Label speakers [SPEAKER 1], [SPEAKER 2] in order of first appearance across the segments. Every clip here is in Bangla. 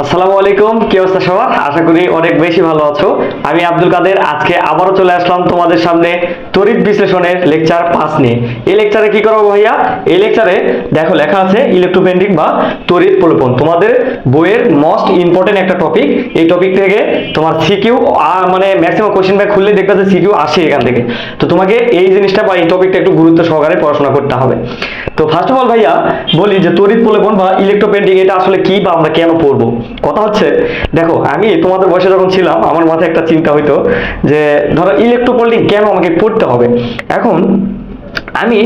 [SPEAKER 1] আসসালামু আলাইকুম, কি অবস্থা সবার? আশা করি অনেক বেশি ভালো আছো। আমি আব্দুল কাদের আজকে আবারও চলে আসলাম তোমাদের সামনে তড়িৎ বিশ্লেষণের লেকচার 5 নিয়ে। এই লেকচারে কি করবো ভাইয়া? এই লেকচারে দেখো লেখা আছে ইলেকট্রোপেন্ডিং বা তড়িৎ প্রলোপন, তোমাদের বইয়ের মোস্ট ইম্পর্টেন্ট একটা টপিক। এই টপিক থেকে তোমার সিকিউ মানে ম্যাক্সিমাম কোশ্চেন ব্যাংক খুললে দেখবে যে সিকিউ আসে এখান থেকে। তো তোমাকে এই জিনিসটা বা এই টপিকটা একটু গুরুত্ব সহকারে পড়াশোনা করতে হবে। তো ফার্স্ট অফ অল ভাইয়া বলি যে তড়িৎ প্রলোপন বা ইলেকট্রোপেন্ডিং এটা আসলে কি বা আমরা কেন পড়বো। কথা হচ্ছে দেখো, আমি তোমাদের বয়সে যখন ছিলাম আমার মাথায় একটা চিন্তা হইতো যে ধরো ইলেকট্রোপোল্ডিং কেন আমাকে পড়তে হবে। এখন আমি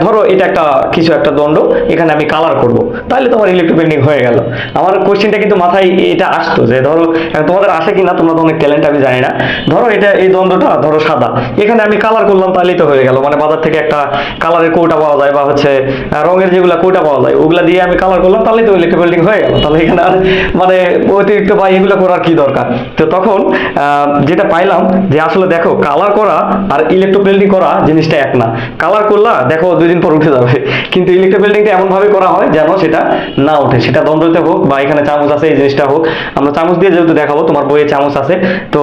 [SPEAKER 1] ধরো এটা একটা কিছু একটা দণ্ড, এখানে আমি কালার করব, তাহলে তোমার ইলেকট্রোপেন্ডিং হয়ে গেল। আমার কোশ্চেনটা কিন্তু মাথায় এটা আসতো যে ধরো তোমাদের আসে কিনা, তোমরা তো অনেক ট্যালেন্ট, আমি জানি না। ধরো এটা এই দ্বন্দ্বটা ধরো সাদা, এখানে আমি কালার করলাম, তাহলেই তো হয়ে গেল। মানে বাজার থেকে একটা কালারের কৌটা পাওয়া যায় বা হচ্ছে রঙের যেগুলো কৌটা পাওয়া যায় ওগুলা দিয়ে আমি কালার করলাম, তাহলেই তো ইলেকট্রোপেন্ডিং হয়ে গেল। তাহলে এখানে আর মানে অতিরিক্ত বা এগুলো করার কি দরকার। তো তখন যেটা পাইলাম যে আসলে দেখো কালার করা আর ইলেকট্রোপেন্ডিং করা জিনিসটা এক না। কালার করলা দেখো 2 দিন পর উঠে যাবে, কিন্তু ইলেকট্রোপেন্ডিংটা এমন ভাবে করা হয় যেন সেটা না ওঠে। সেটা দণ্ডতে হোক বা এখানে চামচ আছে এই জিনিসটা হোক, আমরা চামচ দিয়ে যেহেতু দেখাবো, তোমার বইয়ে চামচ আছে, তো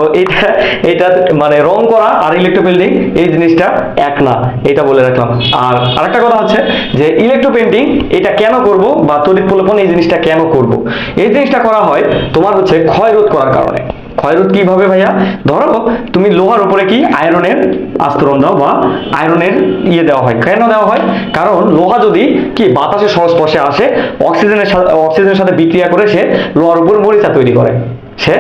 [SPEAKER 1] এটা মানে রং করা আর ইলেকট্রোপেন্ডিং এই জিনিসটা এক না, এটা বলে রাখলাম। আর আরেকটা কথা হচ্ছে যে ইলেকট্রোপেন্ডিং এটা কেন করব বা তড়িৎ প্রলোপন এই জিনিসটা কেন করব। এই জিনিসটা করা হয় তোমার হচ্ছে ক্ষয় রোধ করার কারণে। ক্ষয়রোধ কিভাবে ভাইয়া? ধরো তুমি লোহার উপরে কি আয়রনের আস্তরণ দাও বা আয়রনের দেওয়া হয়। কেন দেওয়া হয়? কারণ লোহা যদি কি বাতাসের সংস্পর্শে আসে, অক্সিজেনের সাথে বিক্রিয়া করে সে লোহার উপর মরিচা তৈরি করে, সে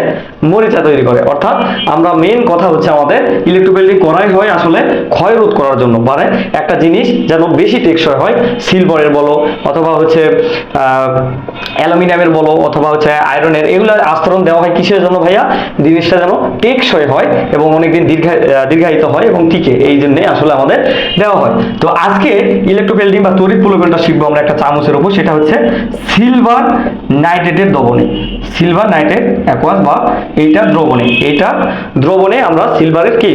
[SPEAKER 1] মরিচা তৈরি করে। অর্থাৎ আমরা মেইন কথা হচ্ছে আমাদের ইলেকট্রোপেন্ডিং করাই হয় আসলে ক্ষয় রোধ করার জন্য, মানে একটা জিনিস যেন বেশি টেকসই হয়, সিলভারের বলো অথবা হচ্ছে অ্যালুমিনিয়ামের বলো অথবা হচ্ছে আয়রনের, এগুলো আস্তরণ দেওয়া হয় কিসের জন্য ভাইয়া? জিনিসটা যেন টেকসই হয় এবং অনেকদিন দীর্ঘায়িত হয় এবং টিকে, এই জন্যে আসলে আমাদের দেওয়া হয়। তো আজকে ইলেকট্রোপেন্ডিং বা তড়িৎ প্রলোপনটা শিখবো আমরা একটা চামচের উপর, সেটা হচ্ছে সিলভার নাইট্রেটের দ্রবণে। সিলভার নাইট্রেট অ্যাকোয়াস বা এইটা দ্রবণে, এইটা দ্রবণে আমরা সিলভারের কি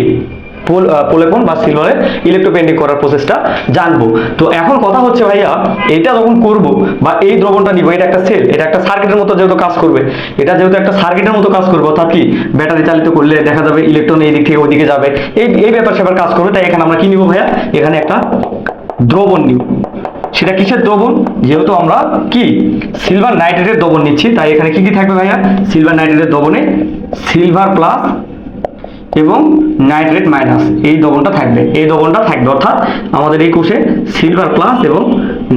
[SPEAKER 1] প্রলোপন বা সিলভারের ইলেকট্রোপেন্ডিং করার প্রসেসটা জানবো। তো এখন কথা হচ্ছে ভাইয়া, এটা যখন করব বা এই দ্রবণটা নিব, এটা একটা সেল, এটা একটা সার্কিটের মতো যেহেতু কাজ করবে, এটা যেহেতু একটা সার্কিটের মতো কাজ করবে, অর্থাৎ কি ব্যাটারি চালিত করলে দেখা যাবে ইলেকট্রন এই দিক থেকে ওইদিকে যাবে, এই ব্যাপার স্যাপার কাজ করবে। তাই এখানে আমরা কি নিব ভাইয়া? এখানে একটা দ্রবণ নিব। সেটা কিসের দ্রবণ? যেহেতু আমরা কি সিলভার নাইট্রেটের দ্রবণ নিচ্ছি, তাই এখানে কি কি থাকবে ভাইয়া? সিলভার নাইট্রেটের দ্রবণে সিলভার প্লাস এবং নাইট্রেট মাইনাস এই দ্রবণটা থাকবে, এই দ্রবণটা থাকবে। অর্থাৎ আমাদের এই কোষে সিলভার প্লাস এবং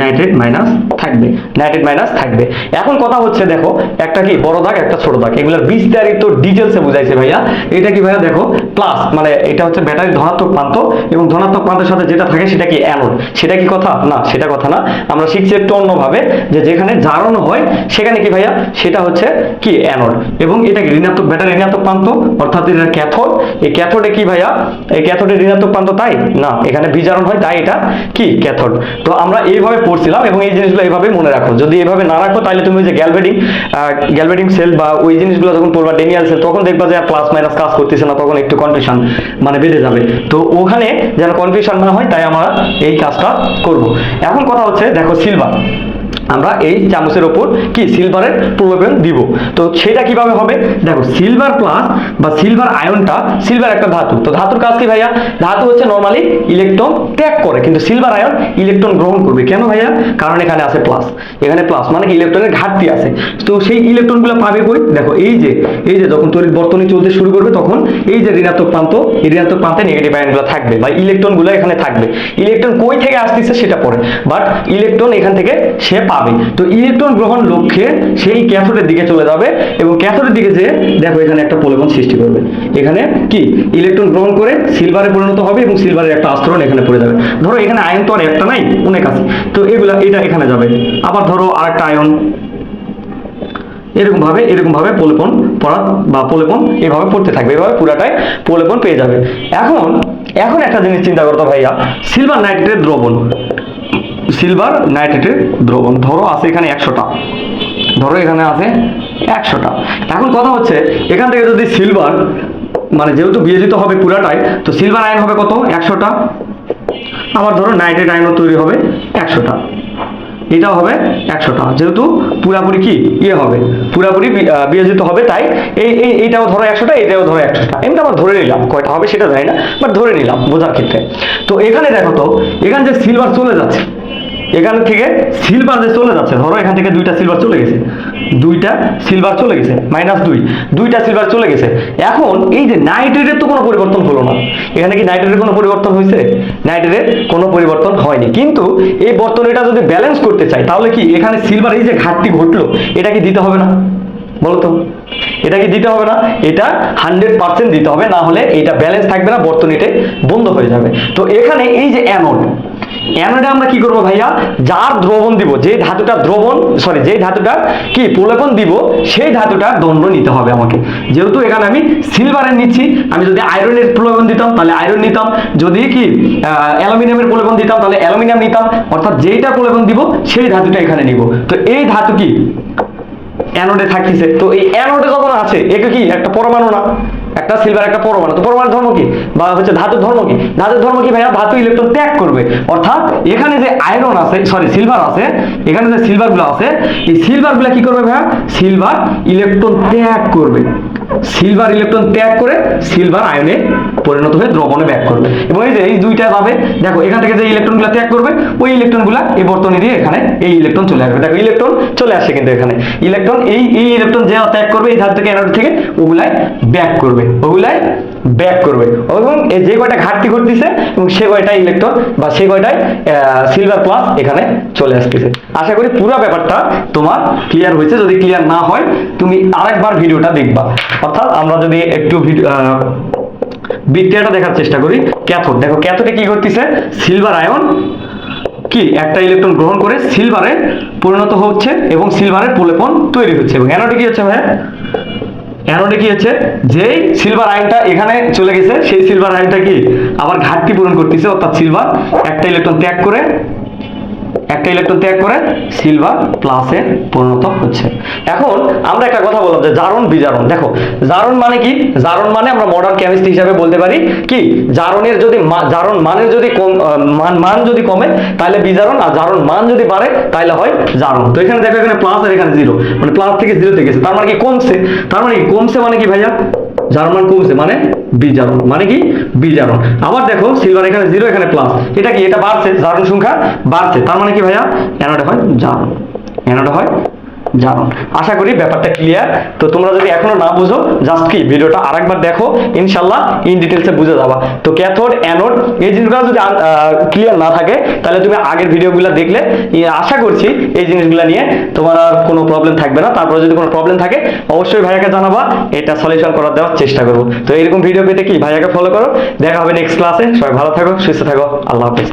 [SPEAKER 1] নাইট্রেট মাইনাস থাকবে, নাইট্রেট মাইনাস থাকবে। এখন কথা হচ্ছে দেখো, একটা কি বড় দাগ একটা ছোট দাগ, এগুলোর বিস্তারিত ডিটেলসে বুঝাইছে ভাইয়া। এটা কি ভাইয়া? দেখো প্লাস মানে এটা হচ্ছে ব্যাটারির ধনাত্মক প্রান্ত এবং ধনাত্মক প্রান্তের সাথে যেটা থাকে সেটা কি অ্যানোড। সেটা কি কথা? না, সেটা কথা না। আমরা শিখছি একটু অন্যভাবে, যে যেখানে জারণ হয় সেখানে কি ভাইয়া? সেটা হচ্ছে কি অ্যানোড। এবং এটা কি ঋণাত্মক, ব্যাটারি ঋণাত্মক প্রান্ত, অর্থাৎ এটা ক্যাথোড। এই ক্যাথোডে কি ভাইয়া? এই ক্যাথোডের ঋণাত্মক প্রান্ত, তাই না, এখানে বিজারণ হয়, তাই এটা কি ক্যাথোড। তো আমরা এইভাবে পড়ছিলাম এবং এই জিনিসগুলো এইভাবে মনে রাখো। যদি এইভাবে না রাখো তাহলে তুমি যে গ্যালভেটিং সেল বা ওই জিনিসগুলো যখন পড়বা, ডেনিয়াল সেল, তখন দেখবা যে প্লাস মাইনাস কাজ করতেছে না, তখন একটু কনফিউশন মানে বেড়ে যাবে। তো ওখানে যেন কনফিউশন না হয় তাই আমরা এই কাজটা করব। এখন কথা হচ্ছে দেখো, সিলভার আমরা এই চামচের ওপর কি সিলভারের প্রলোপন দিব। তো সেটা কিভাবে হবে? দেখো সিলভার প্লাস বা সিলভার আয়নটা, সিলভার একটা ধাতু, তো ধাতুর কাজ কি ভাইয়া? ধাতু হচ্ছে নরমালি ইলেকট্রন ত্যাগ করে, কিন্তু সিলভার আয়ন ইলেকট্রন গ্রহণ করবে। কেন ভাইয়া? কারণ এখানে আছে প্লাস, এখানে প্লাস মানে কি ইলেকট্রনের ঘাটতি আছে। তো সেই ইলেকট্রনগুলো পাবে কই? দেখো এই যে যখন তড়িৎ বর্তনী চলতে শুরু করবে, তখন এই যে ঋণাত্মক প্রান্ত, এই ঋণাত্মক প্রান্তে নেগেটিভ আয়নগুলো থাকবে বা ইলেকট্রনগুলো এখানে থাকবে। ইলেকট্রন কই থেকে আসতেছে সেটা পড়ে, বাট ইলেকট্রন এখান থেকে সে পাবে। তো ইলেকট্রন গ্রহণ লক্ষ্যে সেই ক্যাথোডের দিকে চলে যাবে এবং ক্যাথোডের দিকে যে দেখো এখানে একটা প্রলোপন সৃষ্টি করবে। এখানে কি ইলেকট্রন গ্রহণ করে সিলভারে পরিণত হবে এবং সিলভারের একটা আস্তরণ এখানে পড়ে যাবে। ধরো এখানে আয়ন তো আর একটা নাই, অনেক আছে, তো এটা এখানে যাবে। আবার ধরো আরেকটা আয়ন, এরকম ভাবে প্রলোপন পড়া বা প্রলোপন এভাবে পড়তে থাকবে, এভাবে পুরাটাই প্রলোপন পেয়ে যাবে। এখন একটা জিনিস চিন্তা করতো ভাইয়া, সিলভার নাইট্রেটের দ্রবণ, সিলভার নাইট্রেটের দ্রবণ ধরো আছে এখানে 100টা, ধরো এখানে আছে 100টা। এখন কথা হচ্ছে এখান থেকে যদি সিলভার মানে যেহেতু বিয়োজিত হবে পুরাটাই, তো সিলভার আয়ন হবে কত? 100টা। আবার ধরো নাইট্রেট আয়নও তৈরি হবে 100টা। এটাও হবে 100টা, যেহেতু পুরাপুরি কি ইয়ে হবে, পুরাপুরি বিয়োজিত হবে, তাই এইটাও ধরো 100টা, এটাও ধরো 100টা, এমনি আমরা ধরে নিলাম, কয়টা হবে সেটা জানি না, বাট ধরে নিলাম বোঝার ক্ষেত্রে। তো এখানে দেখো তো, এখানে যে সিলভার চলে যাচ্ছে, এখান থেকে সিলভার যে চলে যাচ্ছে, ধরো এখান থেকে 2টা সিলভার চলে গেছে, 2টা সিলভার চলে গেছে, -2, 2টা সিলভার চলে গেছে। এখন এই যে নাইট্রেটের তো কোনো পরিবর্তন হলো না, এখানে কি নাইট্রেটের কোনো পরিবর্তন হয়েছে? নাইট্রেটের কোনো পরিবর্তন হয়নি, কিন্তু এই বর্তনীটা যদি ব্যালেন্স করতে চাই তাহলে কি এখানে সিলভার এই যে ঘাটতি ঘটলো, এটা কি দিতে হবে না? বলো তো, এটা কি দিতে হবে না? এটা 100% দিতে হবে, না হলে এটা ব্যালেন্স থাকবে না, বর্তনীতে বন্ধ হয়ে যাবে। তো এখানে এই যে অ্যানোডে আমরা কি করব ভাইয়া, যার দ্রবণ দিব, যে ধাতুটা যে ধাতুটা কি প্রলেপন দিব, সেই ধাতুটার দণ্ড নিতে হবে আমাকে। যেহেতু এখানে আমি সিলভারের নিচ্ছি, আমি যদি আয়রনের প্রলেপন দিতাম তাহলে আয়রন নিতাম, যদি কি অ্যালুমিনিয়ামের প্রলেপন দিতাম তাহলে অ্যালুমিনিয়াম নিতাম, অর্থাৎ যেইটা প্রলেপন দিব সেই ধাতুটা এখানে নিব। তো এই ধাতু কি অ্যানোডে থাকতেছে, তো এই অ্যানোডে যখন আছে, একে কি একটা পরমাণু না, একটা সিলভার একটা পরমাণু, তো পরমাণুর ধর্ম কি, বা হচ্ছে ধাতুর ধর্ম কি? ধাতুর ধর্ম কি ভাইয়া? ধাতু ইলেকট্রন ত্যাগ করবে, অর্থাৎ এখানে যে আয়রন আছে, সিলভার আছে, এখানে যে সিলভার গুলো আছে, এই সিলভার গুলা কি করবে ভাইয়া? সিলভার ইলেকট্রন ত্যাগ করবে, সিলভার ইলেকট্রন ত্যাগ করে সিলভার আয়নে পরিণত হয়ে দ্রবণে ব্যাক করবে। এবং এই যে এই দুইটা যাবে, দেখো এখান থেকে যে ইলেকট্রন গুলা ত্যাগ করবে, ওই ইলেকট্রন গুলা এই বর্তনী দিয়ে এখানে এই ইলেকট্রন চলে আসবে। দেখো ইলেকট্রন চলে আসছে, কিন্তু এখানে ইলেকট্রন এই ইলেকট্রন যে ত্যাগ করবে এই ধাতু থেকে অ্যানোড থেকে, ওগুলাই ব্যাক করবে, এবং যে কয়টা ঘাটতি ঘটতেছে এবং সে কয়টা ইলেকট্রন বা সে কয়টাই সিলভার প্লাস এখানে চলে আসতেছে। আশা করি পুরো ব্যাপারটা তোমার ক্লিয়ার হয়েছে। যদি ক্লিয়ার না হয় তুমি আরেকবার ভিডিওটা দেখবা। অর্থাৎ আমরা যদি একটু বিক্রিয়াটা দেখার চেষ্টা করি। ক্যাথোড, দেখো ক্যাথোডে কি ঘটতেছে, সিলভার আয়ন কি একটা ইলেকট্রন গ্রহণ করে সিলভারে পরিণত হচ্ছে এবং সিলভারের প্রলেপন তৈরি হচ্ছে। এবং অ্যানোডে কি হচ্ছে ভাই? অ্যানোডে কি হচ্ছে, যেই সিলভার আয়নটা এখানে চলে গেছে, সেই সিলভার আয়নটা কি আবার ঘাটতি পূরণ করতেছে, অর্থাৎ সিলভার একটা ইলেকট্রন ত্যাগ করে সিলভার প্লাসে পরিণত হচ্ছে। এখন আমরা একটা কথা বললাম যে জারণ বিজারণ। দেখো জারণ মানে কি? জারণ মানে আমরা মডার্ন কেমিস্ট্রি হিসাবে বলতে পারি কি, জারণের যদি জারণ মানের যদি মান যদি কমে তাহলে বিজারণ, আর জারণ মান যদি বাড়ে তাহলে হয় জারণ। তো এখানে দেখো এখানে প্লাস আর এখানে জিরো, মানে প্লাস থেকে জিরোতে গেছে, তার মানে কি কমছে। তার মানে কি কমছে মানে কি ভাইয়া? জারণ মান কমছে মানে বিজারণ, মানে কি বিজারণ। আবার দেখো সিলভার এখানে জিরো এখানে প্লাস, এটা কি? এটা বাড়ছে, জারণ সংখ্যা বাড়ছে, তার মানে কি ভাইয়া? অ্যানোডে হয় জারণ, অ্যানোডে হয় জারণ। আশা করি ব্যাপারটা ক্লিয়ার। তো তোমরা যদি এখনো না বুঝো, জাস্ট কি ভিডিওটা আরেকবার দেখো, ইনশাল্লাহ ইন ডিটেলসে বুঝে যাবা। তো ক্যাথোড অ্যানোড এই জিনিসগুলো যদি ক্লিয়ার না থাকে তাহলে তুমি আগের ভিডিওগুলো দেখলে আশা করছি এই জিনিসগুলো নিয়ে তোমার আর কোনো প্রবলেম থাকবে না। তারপরে যদি কোনো প্রবলেম থাকে অবশ্যই ভাইয়াকে জানাবা, এটা সলিউশন করার দেওয়ার চেষ্টা করবো। তো এরকম ভিডিও পেতে কি ভাইয়াকে ফলো করো। দেখা হবে নেক্সট ক্লাসে। সবাই ভালো থাকো, সুস্থ থাকো, আল্লাহ হাফেজ।